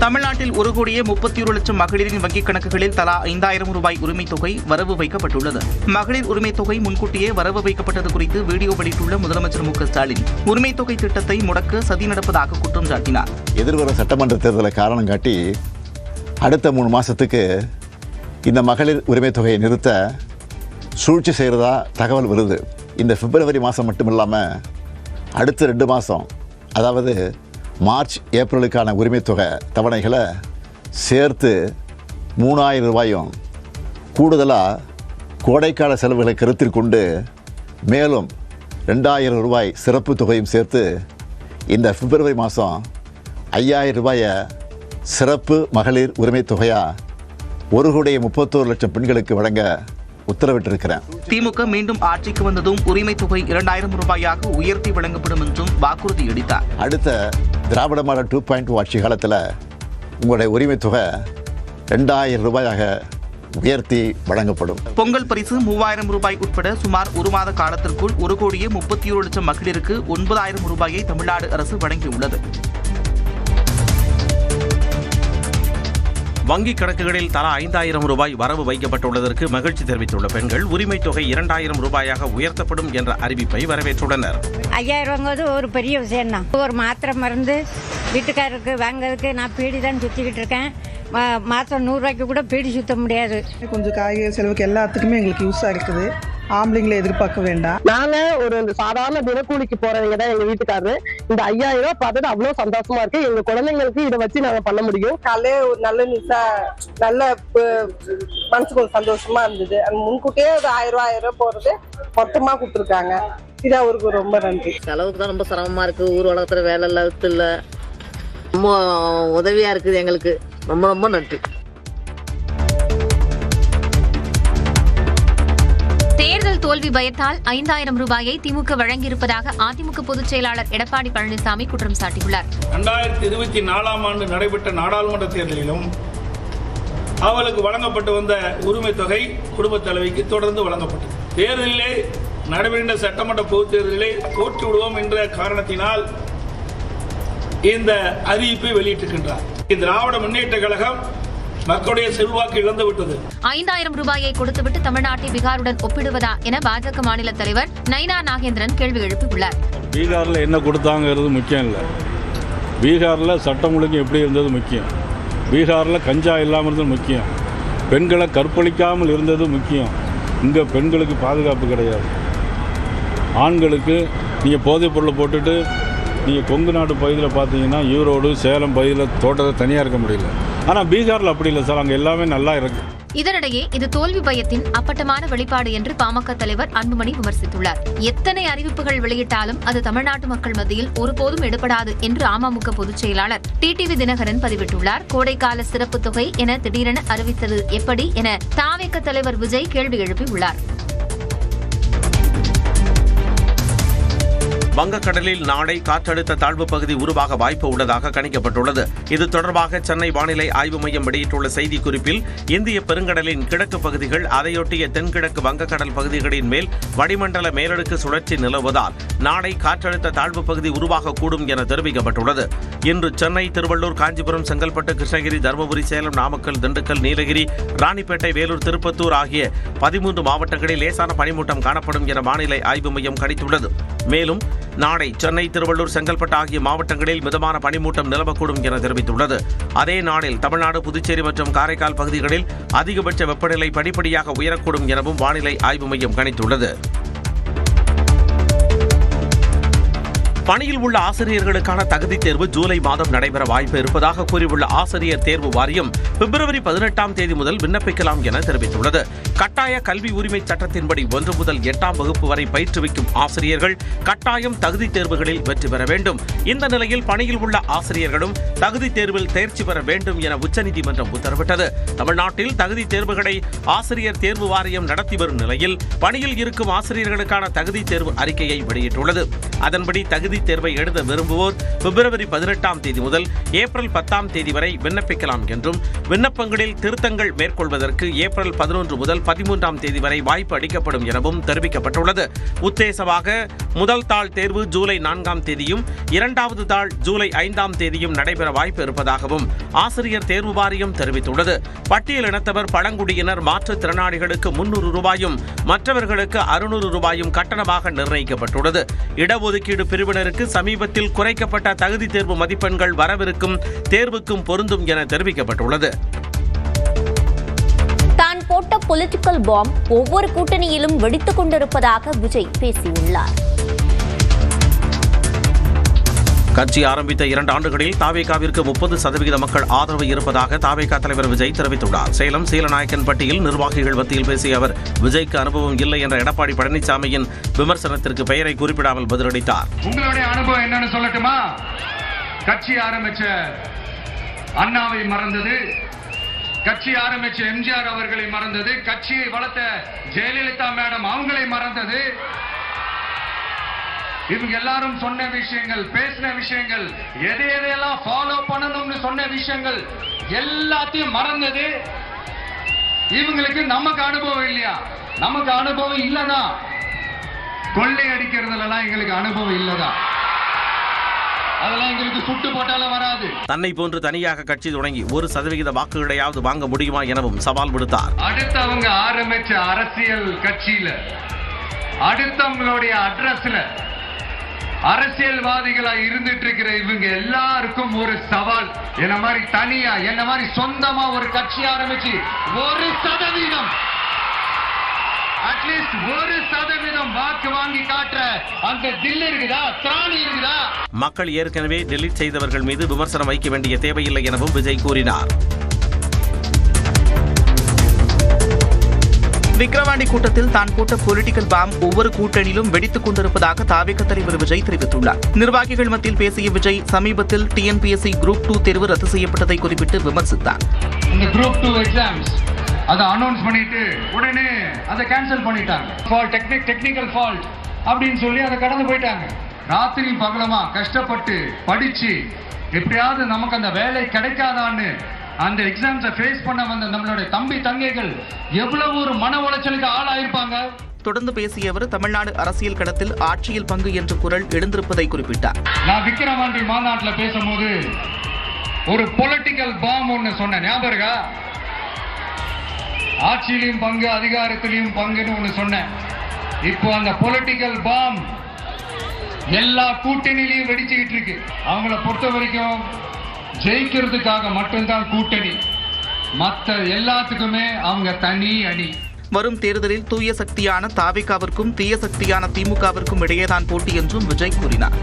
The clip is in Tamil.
தமிழ்நாட்டில் 1,31,00,000 மகளிரின் வங்கிக் கணக்குகளில் தலா 5,000 ரூபாய் உரிமைத் தொகை வரவு வைக்கப்பட்டுள்ளது. மகளிர் உரிமைத் தொகை முன்கூட்டியே வரவு வைக்கப்பட்டது குறித்து வீடியோ வெளியிட்டுள்ள முதலமைச்சர் மு.க.ஸ்டாலின் உரிமைத் தொகை திட்டத்தை முடக்க சதி நடப்பதாக குற்றம் சாட்டினார். எதிர்வரும் சட்டமன்ற தேர்தலை காரணம் காட்டி அடுத்த 3 மாதத்துக்கு இந்த மகளிர் உரிமைத் தொகையை நிறுத்த சூழ்ச்சி செய்கிறதா தகவல் வருது. இந்த பிப்ரவரி மாதம் மட்டும் இல்லாமல் அடுத்த 2 மாதம், அதாவது மார்ச் ஏப்ரலுக்கான உரிமைத் தொகை தவணைகளை சேர்த்து 3,000 ரூபாயும் கூடுதலாக கோடைக்கால செலவுகளை கருத்தில் கொண்டு மேலும் 2,000 ரூபாய் சிறப்பு தொகையும் சேர்த்து இந்த பிப்ரவரி மாதம் 5,000 ரூபாயை சிறப்பு மகளிர் உரிமைத் தொகையாக 1,31,00,000 பெண்களுக்கு வழங்க உத்தரவிட்டிருக்கிறேன். திமுக மீண்டும் ஆட்சிக்கு வந்ததும் உரிமைத் தொகை 2,000 ரூபாயாக உயர்த்தி வழங்கப்படும் என்றும் வாக்குறுதி அளித்தார். அடுத்த திராவிட மாடல் 2.0 ஆட்சி காலத்தில் உங்களுடைய உரிமைத் தொகை 2,000 ரூபாயாக உயர்த்தி வழங்கப்படும். பொங்கல் பரிசு 3,000 ரூபாய் உட்பட சுமார் 1 மாத காலத்திற்குள் 1,31,00,000 மகளிருக்கு 9,000 ரூபாயை தமிழ்நாடு அரசு வழங்கியுள்ளது. வங்கிக் கணக்குகளில் தலா 5,000 ரூபாய் வரவு வைக்கப்பட்டுள்ளதற்கு மகிழ்ச்சி தெரிவித்துள்ள பெண்கள் உரிமைத் தொகை 2,000 ரூபாயாக உயர்த்தப்படும் என்ற அறிவிப்பை வரவேற்றுள்ளனர். 5,000 ஒரு பெரிய விஷயம் தான். ஒரு மாத்திரை மருந்து வீட்டுக்காரருக்கு வாங்கிறதுக்கு நான் பீடி தான் சுற்றிக்கிட்டு இருக்கேன். மாதம் 100 ரூபாய்க்கு கூட பீடி சுற்ற முடியாது. கொஞ்சம் காய்கறி செலவுக்கு எல்லாத்துக்குமே எங்களுக்கு யூஸாக இருக்குது. ஆம்பளைங்களை எதிர்பார்க்க வேண்டாம். நாங்க ஒரு சாதாரண தினக்கூலிக்கு போறவங்க தான் எங்க வீட்டுக்காரரு. இந்த 5,000 ரூபாய் பார்த்துட்டு அவ்வளவு சந்தோஷமா இருக்கு. எங்க குழந்தைங்களுக்கு இதை வச்சு நாங்க பண்ண முடியும். காலையில ஒரு நல்ல நியூஸா நல்ல மனசுக்கு ஒரு சந்தோஷமா இருந்தது. முன்கூட்டியே ஒரு 1,000 ரூபாய் போறது மொத்தமா கொடுத்துருக்காங்க. இது அவருக்கு ரொம்ப நன்றி. செலவுக்கு தான் ரொம்ப சிரமமா இருக்கு. ஊர் உலகத்துல வேலை இல்ல, ரொம்ப உதவியா இருக்குது எங்களுக்கு. ரொம்ப ரொம்ப நன்றி. தேர்தல் தோல்வி பயத்தால் 5,000 ரூபாயை திமுக வழங்கியிருப்பதாக அதிமுக பொதுச் செயலாளர் எடப்பாடி பழனிசாமி குற்றம் சாட்டியுள்ளார். 2024 ஆண்டு நடைபெற்ற நாடாளுமன்ற தேர்தலிலும் அவளுக்கு வழங்கப்பட்டு வந்த உரிமை தொகை குடும்பத் தலைவிக்கு தொடர்ந்து வழங்கப்பட்டது. தேர்தலிலே நடைபெறுகின்ற சட்டமன்ற பொதுத் தேர்தலிலே தோற்று விடுவோம் என்ற காரணத்தினால் இந்த அறிவிப்பை வெளியிட்டிருக்கின்றார். திராவிட முன்னேற்ற கழகம் மக்களுடைய செல்வாக்கு இழந்துவிட்டது. 5,000 ரூபாயை கொடுத்துவிட்டு தமிழ்நாட்டை பீகாருடன் ஒப்பிடுவதா என பாஜக மாநில தலைவர் நயினா நாகேந்திரன் கேள்வி எழுப்பியுள்ளார். பீகாரில் என்ன கொடுத்தாங்கிறது முக்கியம் இல்லை. பீகாரில் சட்டம் ஒழுங்கு எப்படி இருந்தது முக்கியம். பீகாரில் கஞ்சா இல்லாமல் இருந்தது முக்கியம். பெண்களை கற்பழிக்காமல் இருந்தது முக்கியம். இங்கே பெண்களுக்கு பாதுகாப்பு கிடையாது. ஆண்களுக்கு நீங்கள் போதைப் பொருளை போட்டுட்டு நீங்கள் கொங்கு நாட்டு பகுதியில் பார்த்தீங்கன்னா ஈரோடு சேலம் பகுதியில் தோட்டத்தை தனியாக இருக்க முடியல. ஆனால் பீகாரில் அப்படி இல்லை சார், அங்கே எல்லாமே நல்லா இருக்கு. இதனிடையே இது தோல்வி பயத்தின் அப்பட்டமான வெளிப்பாடு என்று பாமக தலைவர் அன்புமணி விமர்சித்துள்ளார். எத்தனை அறிவிப்புகள் வெளியிட்டாலும் அது தமிழ்நாட்டு மக்கள் மத்தியில் ஒருபோதும் எடுபடாது என்று அமமுக பொதுச் செயலாளர் டிடிவி தினகரன் பதிவிட்டுள்ளார். கோடைக்கால சிறப்பு தொகை என திடீரென அறிவித்தது எப்படி என தாவேக தலைவர் விஜய் கேள்வி எழுப்பியுள்ளார். வங்கக்கடலில் நாளை காற்றழுத்த தாழ்வு பகுதி உருவாக வாய்ப்பு உள்ளதாக கணிக்கப்பட்டுள்ளது. இது தொடர்பாக சென்னை வானிலை ஆய்வு மையம் வெளியிட்டுள்ள செய்திக்குறிப்பில் இந்திய பெருங்கடலின் கிழக்கு பகுதிகள், அதையொட்டிய தென்கிழக்கு வங்கக்கடல் பகுதிகளின் மேல் வளிமண்டல மேலடுக்கு சுழற்சி நிலவுவதால் நாளை காற்றழுத்த தாழ்வு பகுதி உருவாகக்கூடும் என தெரிவிக்கப்பட்டுள்ளது. இன்று சென்னை, திருவள்ளூர், காஞ்சிபுரம், செங்கல்பட்டு, கிருஷ்ணகிரி, தருமபுரி, சேலம், நாமக்கல், திண்டுக்கல், நீலகிரி, ராணிப்பேட்டை, வேலூர், திருப்பத்தூர் ஆகிய 13 மாவட்டங்களில் லேசான பனிமூட்டம் காணப்படும் என வானிலை ஆய்வு மையம் கணித்துள்ளது. மேலும் நாளை சென்னை, திருவள்ளூர், செங்கல்பட்டு ஆகிய மாவட்டங்களில் மிதமான பனிமூட்டம் நிலவக்கூடும் என தெரிவித்துள்ளது. அதே நாளில் தமிழ்நாடு, புதுச்சேரி மற்றும் காரைக்கால் பகுதிகளில் அதிகபட்ச வெப்பநிலை படிப்படியாக உயரக்கூடும் எனவும் வானிலை ஆய்வு மையம் கணித்துள்ளது. பணியில் உள்ள ஆசிரியர்களுக்கான தகுதி தேர்வு ஜூலை மாதம் நடைபெற வாய்ப்பு இருப்பதாக கூறியுள்ள ஆசிரியர் தேர்வு வாரியம் பிப்ரவரி 18ஆம் தேதி முதல் விண்ணப்பிக்கலாம் என தெரிவித்துள்ளது. கட்டாய கல்வி உரிமை சட்டத்தின்படி 1 முதல் 8ஆம் வகுப்பு வரை பயிற்றுவிக்கும் ஆசிரியர்கள் கட்டாயம் தகுதி தேர்வுகளில் வெற்றி பெற வேண்டும். இந்த நிலையில் பணியில் உள்ள ஆசிரியர்களும் தகுதி தேர்வில் தேர்ச்சி பெற வேண்டும் என உச்சநீதிமன்றம் உத்தரவிட்டது. தமிழ்நாட்டில் தகுதி தேர்வுகளை ஆசிரியர் தேர்வு வாரியம் நடத்தி வரும் நிலையில் பணியில் இருக்கும் ஆசிரியர்களுக்கான தகுதி தேர்வு அறிக்கையை வெளியிட்டுள்ளது. அதன்படி தகுதி தேர்வை எழுத விரும்புவோர் பிப்ரவரி 18ஆம் தேதி முதல் ஏப்ரல் 10ஆம் தேதி வரை விண்ணப்பிக்கலாம் என்றும் விண்ணப்பங்களில் திருத்தங்கள் மேற்கொள்வதற்கு ஏப்ரல் 11 முதல் 13ஆம் தேதி வரை வாய்ப்பு அளிக்கப்படும் எனவும் தெரிவிக்கப்பட்டுள்ளது. உத்தேசமாக முதல் தாள் தேர்வு ஜூலை 4ஆம் தேதியும் இரண்டாவது தாள் ஜூலை 5ஆம் தேதியும் நடைபெற வாய்ப்பு இருப்பதாகவும் ஆசிரியர் தேர்வு வாரியம் தெரிவித்துள்ளது. பட்டியலினத்தவர், பழங்குடியினர், மாற்றுத்திறனாளிகளுக்கு 300 ரூபாயும் மற்றவர்களுக்கு 600 ரூபாயும் கட்டணமாக நிர்ணயிக்கப்பட்டுள்ளது. இடஒதுக்கீடு பிரிவினருக்கு சமீபத்தில் குறைக்கப்பட்ட தகுதி தேர்வு மதிப்பெண்கள் வரவிருக்கும் தேர்வுக்கும் பொருந்தும் என தெரிவிக்கப்பட்டுள்ளது. தான் போட்ட பொலிட்டிக்கல் பாம் ஒவ்வொரு கூட்டணியிலும் வெடித்துக் கொண்டிருப்பதாக விஜய் பேசியுள்ளார். கட்சி ஆரம்பித்த 2 ஆண்டுகளில் தாவேகாவிற்கு 30% மக்கள் ஆதரவு இருப்பதாக தாவேகா தலைவர் விஜய் தெரிவித்துள்ளார். சேலம் சீலநாயக்கன்பட்டியில் நிர்வாகிகள் மத்தியில் பேசிய அவர், விஜய்க்கு அனுபவம் இல்லை என்ற எடப்பாடி பழனிசாமியின் விமர்சனத்திற்கு பெயரை குறிப்பிடாமல் பதிலளித்தார். உங்களுடைய அனுபவம் என்னன்னு சொல்லட்டுமா? கட்சி ஆரம்பிச்ச அண்ணாவை மறந்தது, கட்சி ஆரம்பிச்ச எம்ஜிஆர் அவர்களை மறந்தது, கட்சியை வளர்த்த ஜெயலலிதா மேடம் அவங்களை மறந்தது. இவங்க எல்லாரும் சொன்ன விஷயங்கள், பேசின விஷயங்கள், எதையெல்லாம் ஃபாலோ பண்ணணும்னு சொன்ன விஷயங்கள் எல்லாத்தையும் மறந்தது. இவங்களுக்கு நமக்கு அனுபவம் இல்லையா? நமக்கு அனுபவம் இல்லதா? கொள்ளை அடிக்கிறதுலாம் எங்களுக்கு அனுபவம் இல்லதா? அதெல்லாம் எங்களுக்கு சுட்டு போட்டால வராது. தன்னை போன்று தனியாக கட்சி தொடங்கி 1% வாக்குகளையாவது வாங்க முடியுமா எனவும் சவால் விடுத்தார். அடுத்தவங்க ஆரம்பிச்ச அரசியல் கட்சியில, அடுத்தவங்களுடைய அட்ரஸ்ல அரசியல்வாதிகளா இருந்துட்டு இருக்கிற இவங்க எல்லாருக்கும் ஒரு சவால். என்ன மாதிரி தனியா, என்ன மாதிரி சொந்தமா ஒரு கட்சி ஆரம்பிச்சு 1% அட்லீஸ்ட் 1% வாக்கு வாங்கி காட்டுற அந்த தில் இருக்குதா, திராணி இருக்குதா? மக்கள் ஏற்கனவே டெலீட் செய்தவர்கள் மீது விமர்சனம் வைக்க வேண்டிய தேவையில்லை எனவும் விஜய் கூறினார். விக்கிரவாண்டி கூட்டத்தில் தான் போட்ட பொலிட்டிக்கல் பாம் ஒவ்வொரு கூட்டணியிலும் வெடித்துக் கொண்டிருப்பதாக தாவேகா தலைவர் விஜய் தெரிவித்துள்ளார். நிர்வாகிகள் மத்தியில் பேசிய விஜய் சமீபத்தில் TNPSC குரூப் 2 தேர்வு ரத்து செய்யப்பட்டதை குறிப்பிட்டு விமர்சித்தார். இந்த குரூப் 2 எக்ஸாம்ஸ் அதை அனௌன்ஸ் பண்ணிட்டு உடனே அதை கேன்சல் பண்ணிட்டாங்க. டெக்னிக்கல் ஃபால்ட் அப்படின்னு சொல்லி அதை கடந்து போயிட்டாங்க. ராத்திரி பகலமா கஷ்டப்பட்டு படிச்சு எப்படியாவது நமக்கு அந்த வேலை கிடைக்காதான்னு அந்த எக்ஸாம்ஸை ஃபேஸ் பண்ண வந்த நம்மளுடைய தம்பி தங்கைகள் எவ்வளவு ஒரு மன உளைச்சலுக்கு ஆளாயிருப்பாங்க. தொடர்ந்து பேசிய அவர் தமிழ்நாடு அரசியல் களத்தில் ஆட்சியில் பங்கு என்ற குரல் எழுந்திருப்பதை குறிப்பிட்டார். நான் விக்கிரவாண்டி மாநாட்டில் பேசும்போது ஒரு பொலிட்டிக்கல் பாம் ஒன்று சொன்ன ஞாபகம் இருக்கா? ஆட்சியிலையும் பங்கு, அதிகாரத்திலையும் பங்குன்னு ஒன்று சொன்னேன். இப்போ அந்த பொலிட்டிக்கல் பாம் எல்லா கூட்டணியிலையும் வெடிச்சுக்கிட்டு இருக்கு. அவங்கள பொறுத்த வரைக்கும் ஜெயிக்கிறதுக்காக மட்டும்தான் கூட்டணி, மற்ற எல்லாத்துக்குமே அவங்க தனி அணி. வரும் தேர்தலில் தூய சக்தியான தாவேகாவிற்கும் தீய சக்தியான திமுகவிற்கும் இடையேதான் போட்டி என்றும் விஜய் கூறினார்.